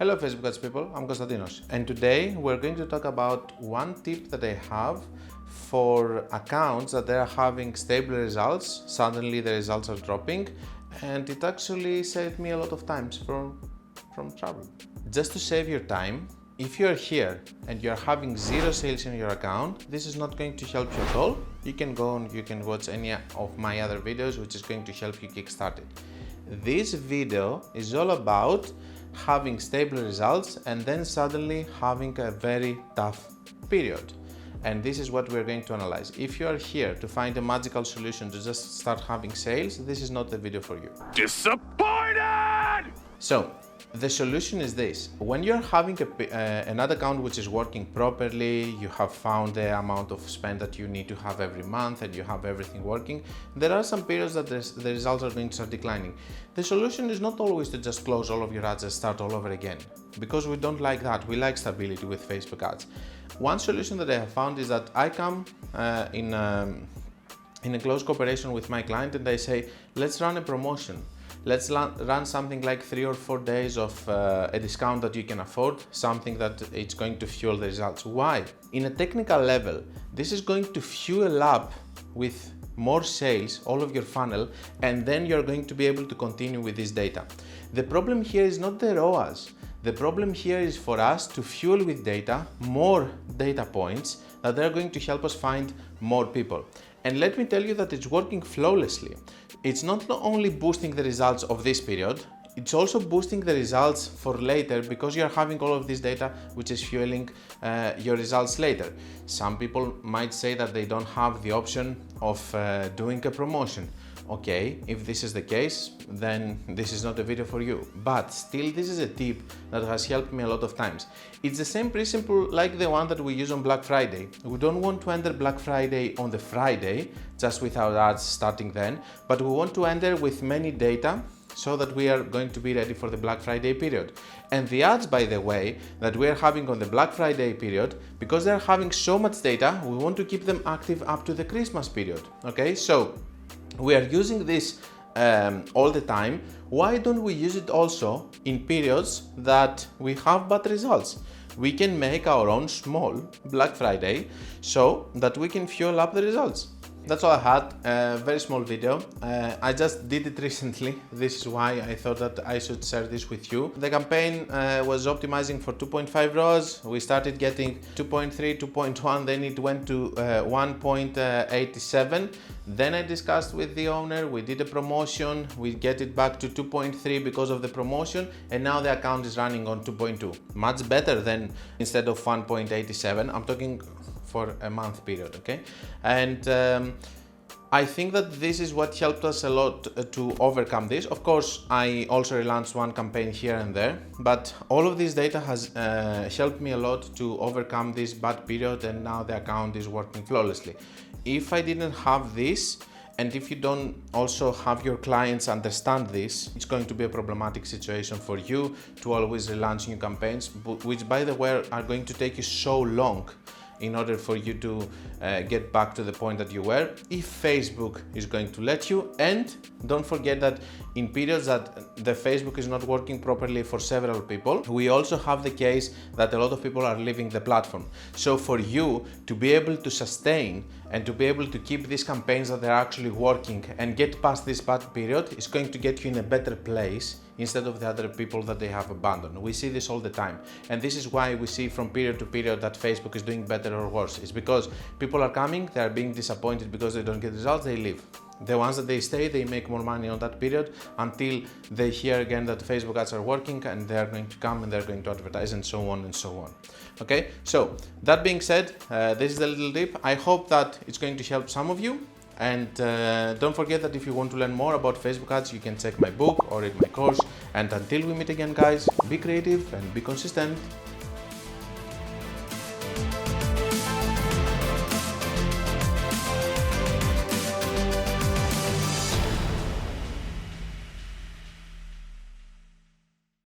Hello Facebook ads people, I'm Konstantinos, and today we're going to talk about one tip that I have for accounts that they are having stable results. Suddenly the results are dropping, and it actually saved me a lot of times from trouble. Just to save your time, if you're here and you're having zero sales in your account, this is not going to help you at all. You can go and you can watch any of my other videos which is going to help you kickstart it. This video is all about having stable results and then suddenly having a very tough period. And this is what we're going to analyze. If you are here to find a magical solution to just start having sales, this is not the video for you. Disappointed! So, the solution is this. When you're having an ad account which is working properly, you have found the amount of spend that you need to have every month and you have everything working, there are some periods that the results are going to start declining. The solution is not always to just close all of your ads and start all over again, because we don't like that. We like stability with Facebook ads. One solution that I have found is that I come in a close cooperation with my client and I say, let's run a promotion. Let's run something like 3 or 4 days of a discount that you can afford, something that it's going to fuel the results. Why? In a technical level, this is going to fuel up with more sales all of your funnel, and then you're going to be able to continue with this data. The problem here is not the ROAS. The problem here is for us to fuel with data more data points that are going to help us find more people. And let me tell you that it's working flawlessly. It's not only boosting the results of this period, it's also boosting the results for later, because you're having all of this data which is fueling your results later. Some people might say that they don't have the option of doing a promotion. Okay, if this is the case, then this is not a video for you. But still, this is a tip that has helped me a lot of times. It's the same principle like the one that we use on Black Friday. We don't want to enter Black Friday on the Friday, just with our ads starting then, but we want to enter with many data so that we are going to be ready for the Black Friday period. And the ads, by the way, that we are having on the Black Friday period, because they're having so much data, we want to keep them active up to the Christmas period. Okay, so we are using this all the time. Why don't we use it also in periods that we have bad results? We can make our own small Black Friday so that we can fuel up the results. That's all I had, a very small video. I just did it recently. This is why I thought that I should share this with you. The campaign was optimizing for 2.5 ROAS. We started getting 2.3, 2.1, then it went to 1.87. Then I discussed with the owner, we did a promotion, we get it back to 2.3 because of the promotion, and now the account is running on 2.2. Much better than instead of 1.87. I'm talking for a month period, okay? And I think that this is what helped us a lot to overcome this. Of course, I also relaunched one campaign here and there, but all of this data has helped me a lot to overcome this bad period, and now the account is working flawlessly. If I didn't have this, and if you don't also have your clients understand this, it's going to be a problematic situation for you to always relaunch new campaigns, which, by the way, are going to take you so long in order for you to get back to the point that you were, if Facebook is going to let you. And don't forget that in periods that the Facebook is not working properly for several people, we also have the case that a lot of people are leaving the platform. So for you to be able to sustain and to be able to keep these campaigns that are actually working and get past this bad period is going to get you in a better place instead of the other people that they have abandoned. We see this all the time, and this is why we see from period to period that Facebook is doing better or worse. It's because people are coming, they are being disappointed because they don't get results, they leave. The ones that they stay, they make more money on that period until they hear again that Facebook ads are working, and they are going to come and they're going to advertise, and so on and so on. Okay, so that being said, this is the little tip. I hope that it's going to help some of you. And don't forget that if you want to learn more about Facebook ads, you can check my book or read my course. And until we meet again, guys, be creative and be consistent.